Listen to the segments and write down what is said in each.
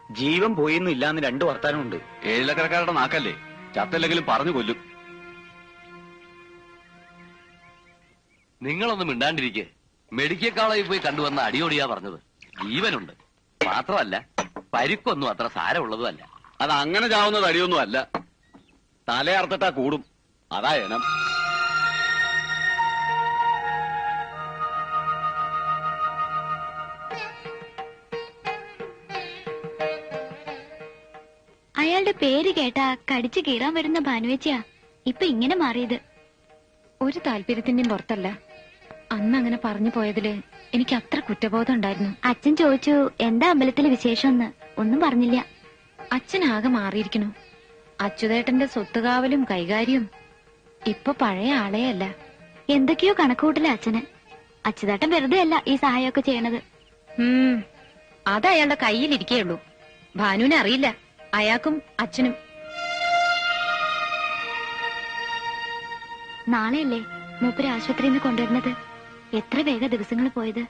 ജീവൻ പോയിന്നും ഇല്ലാന്ന് രണ്ടു വർത്താനമുണ്ട്. ഏഴിലക്കരക്കാരുടെ നാക്കല്ലേ, ചത്തല്ലെങ്കിലും പറഞ്ഞു കൊല്ലും. നിങ്ങളൊന്നും മിണ്ടാണ്ടിരിക്കെ. മെഡിക്കൽ കോളേജിൽ പോയി കണ്ടുവന്ന അടിയോടിയാ പറഞ്ഞത്. ജീവനുണ്ട്, മാത്രമല്ല പരിക്കൊന്നും അത്ര സാരമുള്ളതും അല്ല. അത് അങ്ങനെ ചാവുന്നത് അടിയൊന്നും അല്ല, തലയർത്തിട്ടാ കൂടും. അതാ എനം. അയാളുടെ പേര് കേട്ടാ കടിച്ചു കീറാൻ വരുന്ന ഭാനുവേച്ചിയാ ഇപ്പൊ ഇങ്ങനെ മാറിയത്. ഒരു താല്പര്യത്തിന്റെയും പുറത്തല്ല. അന്ന് അങ്ങനെ പറഞ്ഞു പോയതില് എനിക്ക് അത്ര കുറ്റബോധം ഉണ്ടായിരുന്നു. അച്ഛൻ ചോദിച്ചു എന്താ അമ്പലത്തിലെ വിശേഷമെന്ന്. ഒന്നും പറഞ്ഞില്ല. അച്ഛനാകെ മാറിയിരിക്കണു. അച്യുതേട്ടന്റെ സ്വത്തുകാവലും കൈകാര്യവും ഇപ്പൊ പഴയ ആളെയല്ല. എന്തൊക്കെയോ കണക്കുകൂട്ടില്ല അച്ഛന്. അച്യുതേട്ടൻ വെറുതെ അല്ല ഈ സഹായമൊക്കെ ചെയ്യണത്. അത് അയാളുടെ കയ്യിലിരിക്കേയുള്ളൂ. ഭാനുവിനെ അറിയില്ല, അയാൾക്കും അച്ഛനും. നാളെയല്ലേ മൂപ്പര് ആശുപത്രിയിൽ നിന്ന് കൊണ്ടുവരുന്നത്? എത്ര വേഗ ദിവസങ്ങൾ പോയത്.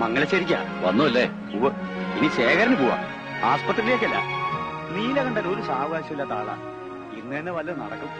മംഗലശ്ശേരിക്കാ വന്നുല്ലേ? ഇനി ശേഖരന് പോവാ, ആസ്പത്രിയിലേക്കല്ല. നീലകണ്ഠൻ ഒരു സാവകാശമില്ലാത്ത ആളാ. ഇന്ന് തന്നെ വല്ലതും നടക്കും.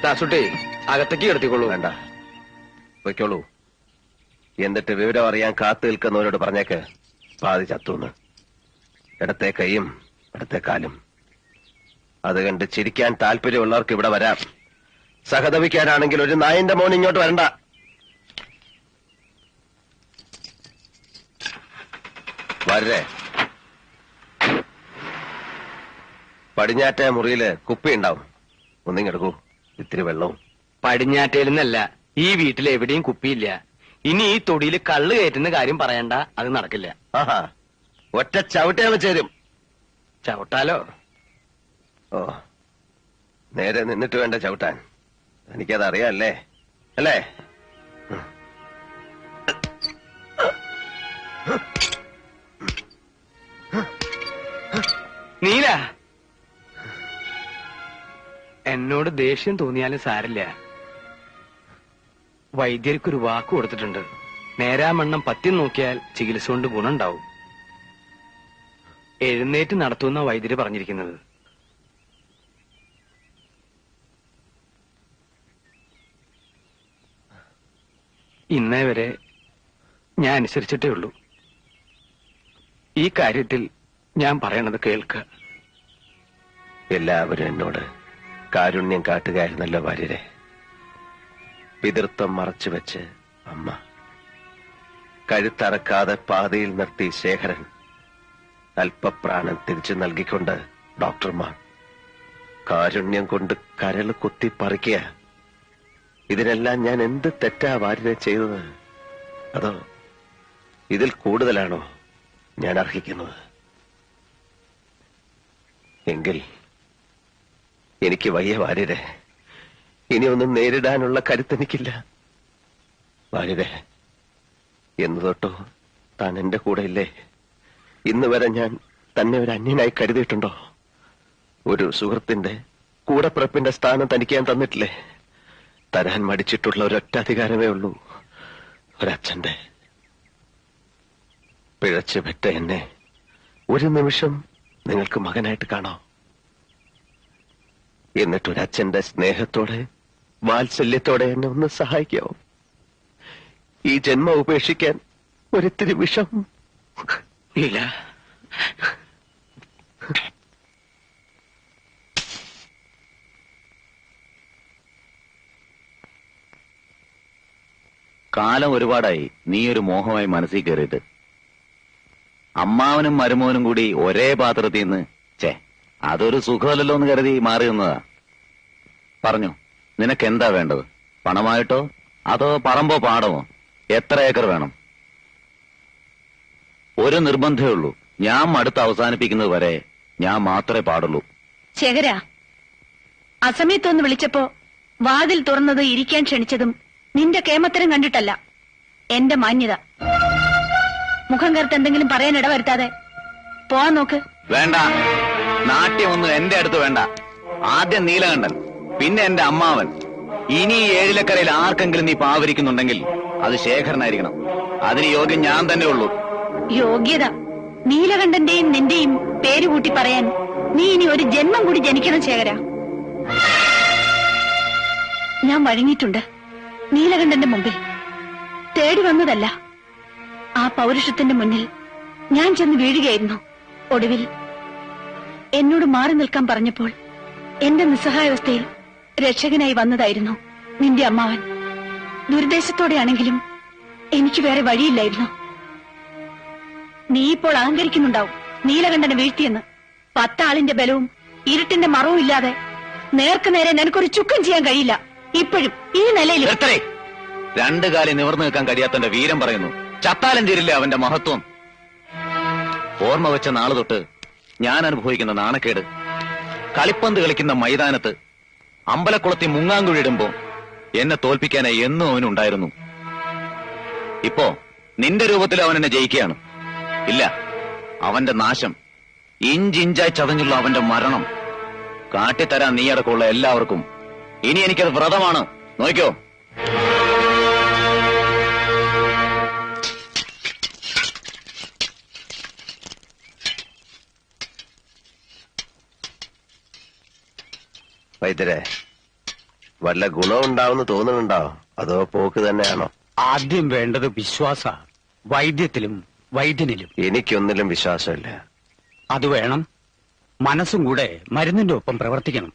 ദാസുട്ടി, അകത്തേക്ക് കിടത്തിക്കൊള്ളൂ. വേണ്ട, വയ്ക്കോളൂ. എന്നിട്ട് വിവരം അറിയാൻ കാത്തു നിൽക്കുന്നവരോട് പറഞ്ഞേക്ക് പാതി ചത്തൂന്ന്. ഇടത്തെ കൈയും ഇടത്തെ കാലും. അത് കണ്ട് ചിരിക്കാൻ താല്പര്യമുള്ളവർക്ക് ഇവിടെ വരാം. സഹതപിക്കാനാണെങ്കിൽ ഒരു നായന്റെ മോൻ ഇങ്ങോട്ട് വരണ്ട. വരേ. പടിഞ്ഞാറ്റ മുറിയില് കുപ്പി ഉണ്ടാവും, ഒന്നിങ്ങെടുക്കൂ. ഇത്തിരി വെള്ളവും. പടിഞ്ഞാറ്റയിൽ നിന്നല്ല, ഈ വീട്ടിൽ എവിടെയും കുപ്പിയില്ല. ഇനി ഈ തൊടിയിൽ കള്ള് കയറ്റുന്ന കാര്യം പറയണ്ട, അത് നടക്കില്ല. ആഹാ, ഒറ്റ ചവിട്ടയാൾ ചേരും. ചവിട്ടാലോ? ഓ, നേരെ നിന്നിട്ട് വേണ്ട ചവിട്ടാൻ. എനിക്കത് അറിയാല്ലേ അല്ലേ? നീല, എന്നോട് ദേഷ്യം തോന്നിയാലും സാരില്ല. വൈദ്യർക്കൊരു വാക്ക് കൊടുത്തിട്ടുണ്ട്. നേരാമണ്ണം പത്യം നോക്കിയാൽ ചികിത്സ കൊണ്ട് ഗുണമുണ്ടാവും. എഴുന്നേറ്റ് നടത്തുന്ന വൈദ്യര് പറഞ്ഞിരിക്കുന്നത്. ഇന്നേ വരെ ഞാൻ അനുസരിച്ചിട്ടേ ഉള്ളൂ. ഈ കാര്യത്തിൽ ഞാൻ പറയണത് കേൾക്കുക. എല്ലാവരും എന്നോട് കാരുണ്യം കാട്ടുകയായിരുന്നല്ലോ ഭാര്യരെ. പിതൃത്വം മറച്ചുവെച്ച് അമ്മ, കഴുത്തറക്കാതെ പാതയിൽ നിർത്തി ശേഖരൻ, അല്പപ്രാണൻ തിരിച്ചു നൽകിക്കൊണ്ട് ഡോക്ടർമാർ, കാരുണ്യം കൊണ്ട് കരള് കുത്തി പറിക്കുക. ഇതിനെല്ലാം ഞാൻ എന്ത് തെറ്റാ ഭാര്യരെ ചെയ്തത്? അതോ ഇതിൽ കൂടുതലാണോ ഞാൻ അർഹിക്കുന്നത്? എങ്കിൽ എനിക്ക് വയ്യ ഭാര്യരെ. ഇനിയൊന്നും നേരിടാനുള്ള കരുത്തെനിക്കില്ല ഭാര്യരെ. എന്ന് തൊട്ടോ താൻ എന്റെ കൂടെ ഇല്ലേ? ഇന്ന് വരെ ഞാൻ തന്നെ ഒരു അന്യനായി കരുതിയിട്ടുണ്ടോ? ഒരു സുഹൃത്തിന്റെ കൂടപ്പിറപ്പിന്റെ സ്ഥാനം തനിക്ക് ഞാൻ തന്നിട്ടില്ലേ? തരാൻ മടിച്ചിട്ടുള്ള ഒരൊറ്റ അധികാരമേ ഉള്ളൂ, ഒരച്ഛന്റെ. പിഴച്ചു പെറ്റ എന്നെ ഒരു നിമിഷം നിങ്ങൾക്ക് മകനായിട്ട് കാണാം. എന്നിട്ടൊരച്ഛന്റെ സ്നേഹത്തോടെ വാത്സല്യത്തോടെ എന്നെ ഒന്ന് സഹായിക്കാവോ? ഈ ജന്മം ഉപേക്ഷിക്കാൻ ഒരിത്തിരി വിഷം. ഇല്ല, കാലം ഒരുപാടായി നീ ഒരു മോഹമായി മനസ്സിൽ കയറിയിട്ട്. അമ്മാവനും മരുമോനും കൂടി ഒരേ പാത്രത്തിൽ നിന്ന് അതൊരു സുഖമല്ലല്ലോ എന്ന് കരുതി മാറി നിന്നതാ. പറഞ്ഞു, നിനക്കെന്താ വേണ്ടത്? പണമായിട്ടോ അതോ പറമ്പോ പാടമോ? എത്ര ഏക്കർ വേണം? ഒരു നിർബന്ധമേ ഉള്ളൂ. ഞാൻ മടുത്ത് അവസാനിപ്പിക്കുന്നത് വരെ ഞാൻ മാത്രമേ പാടുള്ളൂ. ശേഖര, അസമയത്തൊന്ന് വിളിച്ചപ്പോ വാതിൽ തുറന്നത് ഇരിക്കാൻ ക്ഷണിച്ചതും നിന്റെ കേമത്തരം കണ്ടിട്ടല്ല, എന്റെ മാന്യത. മുഖം കറുത്ത് എന്തെങ്കിലും പറയാൻ ഇടവരുത്താതെ പോവാൻ നോക്ക്. വേണ്ട, നാട്യമൊന്നും എന്റെ അടുത്ത് വേണ്ട. ആദ്യം നീലകണ്ഠൻ, പിന്നെ എന്റെ അമ്മാവൻ. ഇനി ഈ ഏഴിലക്കരയിൽ ആർക്കെങ്കിലും നീ പാവരിക്കുന്നുണ്ടെങ്കിൽ അത് ശേഖരനായിരിക്കണം. അതിന് യോഗ്യം ഞാൻ തന്നെ ഉള്ളൂ. യോഗ്യത നീലകണ്ഠന്റെയും നിന്റെയും പേര് കൂട്ടി പറയാൻ നീ ഇനി ഒരു ജന്മം കൂടി ജനിക്കണം ശേഖര. ഞാൻ വഴങ്ങിയിട്ടുണ്ട് നീലകണ്ഠന്റെ മുമ്പിൽ. തേടി വന്നതല്ല. ആ പൗരുഷത്തിന്റെ മുന്നിൽ ഞാൻ ചെന്ന് വീഴുകയായിരുന്നു. ഒടുവിൽ എന്നോട് മാറി നിൽക്കാൻ പറഞ്ഞപ്പോൾ എന്റെ നിസ്സഹായാവസ്ഥയിൽ രക്ഷകനായി വന്നതായിരുന്നു നിന്റെ അമ്മാവൻ. ദുരുദ്ദേശത്തോടെയാണെങ്കിലും എനിക്ക് വേറെ വഴിയില്ലായിരുന്നു. നീ ഇപ്പോൾ അഹങ്കരിക്കുന്നുണ്ടാവും നീലകണ്ഠനെ വീഴ്ത്തിയെന്ന്. 10 ആളിന്റെ ബലവും ഇരുട്ടിന്റെ മറവും ഇല്ലാതെ നേർക്ക് നേരെ നിനക്കൊരു ചുക്കം ചെയ്യാൻ കഴിയില്ല. ഇപ്പോഴും ഈ നിലയിൽ രണ്ടു കാലി നിവർന്നു നിൽക്കാൻ കഴിയാത്തന്റെ വീരം പറയുന്നു. ചത്താലം ചേരില്ലേ അവന്റെ മഹത്വം. ഓർമ്മ വെച്ച നാള് തൊട്ട് ഞാൻ അനുഭവിക്കുന്ന നാണക്കേട്. കളിപ്പന്ത് കളിക്കുന്ന മൈതാനത്ത് അമ്പലക്കുളത്തി മുങ്ങാങ്കുഴിടുമ്പോ എന്നെ തോൽപ്പിക്കാനായി എന്നും അവനുണ്ടായിരുന്നു. ഇപ്പോ നിന്റെ രൂപത്തിൽ അവൻ എന്നെ ജയിക്കുകയാണ്. ഇല്ല, അവന്റെ നാശം, ഇഞ്ചിഞ്ചായി ചതഞ്ഞുള്ള അവന്റെ മരണം കാട്ടിത്തരാൻ നീ അടക്കമുള്ള എല്ലാവർക്കും. ഇനി എനിക്കത് വ്രതമാണ്. നോക്കിയോ? വൈദ്യരെ, വല്ല ഗുണമുണ്ടാവുമെന്ന് തോന്നുന്നുണ്ടോ, അതോ പോക്ക് തന്നെയാണോ? ആദ്യം വേണ്ടത് വിശ്വാസ. വൈദ്യത്തിലും വൈദ്യനിലും. എനിക്കൊന്നിലും വിശ്വാസമില്ല. അത് വേണം. മനസ്സും കൂടെ മരുന്നിന്റെ ഒപ്പം പ്രവർത്തിക്കണം.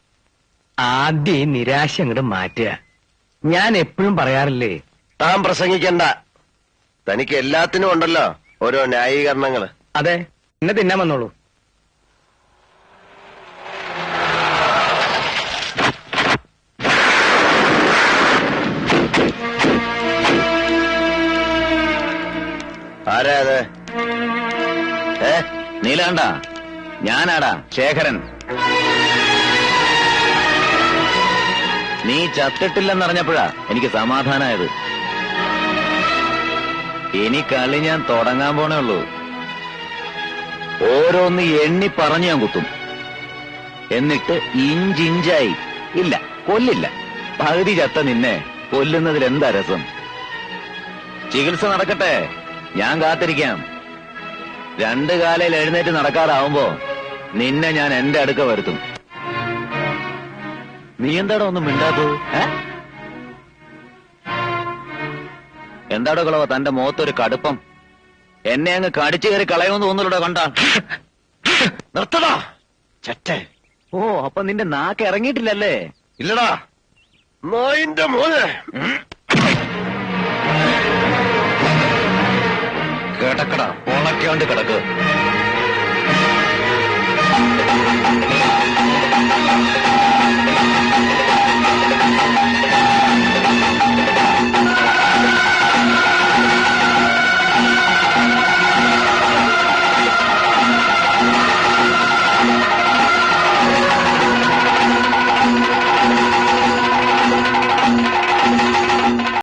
ആദ്യം ഈ നിരാശ അങ്ങോട്ട് മാറ്റുക. ഞാൻ എപ്പോഴും പറയാറില്ലേ, താൻ പ്രസംഗിക്കണ്ട. തനിക്ക് എല്ലാത്തിനും ഉണ്ടല്ലോ ഓരോ ന്യായീകരണങ്ങള്. അതെ, എന്നെ തിന്നാൻ വന്നോളൂ. ആരാ അത്? നീലാണ്ട, ഞാനാടാ ശേഖരൻ. നീ ചത്തിട്ടില്ലെന്നറിഞ്ഞപ്പോഴാ എനിക്ക് സമാധാനായത്. ഇനി കളി ഞാൻ തുടങ്ങാൻ പോണേ ഉള്ളൂ. ഓരോന്ന് എണ്ണി പറഞ്ഞു ഞാൻ കുത്തും. എന്നിട്ട് ഇഞ്ചിഞ്ചായി. ഇല്ല, കൊല്ലില്ല. പകുതി ചത്ത നിന്നെ കൊല്ലുന്നതിൽ എന്താ രസം? ചികിത്സ നടക്കട്ടെ, ഞാൻ കാത്തിരിക്കാം. 2 കാലയിൽ എഴുന്നേറ്റ് നടക്കാറാവുമ്പോ നിന്നെ ഞാൻ എന്റെ അടുക്ക വരുത്തും. നീ എന്താടോ ഒന്നും മിണ്ടാത്തത്? എന്താടോ കളവ തന്റെ മുഖത്തൊരു കടുപ്പം? എന്നെ അങ്ങ് കടിച്ചു കയറി കളയുമെന്ന് തോന്നുന്നുണ്ടോ? കണ്ടാ നിർത്തടാ ചറ്റേ. ഓ, അപ്പൊ നിന്റെ നാക്ക് ഇറങ്ങിയിട്ടില്ലല്ലേ? ഇല്ലടാ, നോയിന്റെ മോനെ. കിടക്കടാ, ഉണക്കാണ്ട് കിടക്ക്.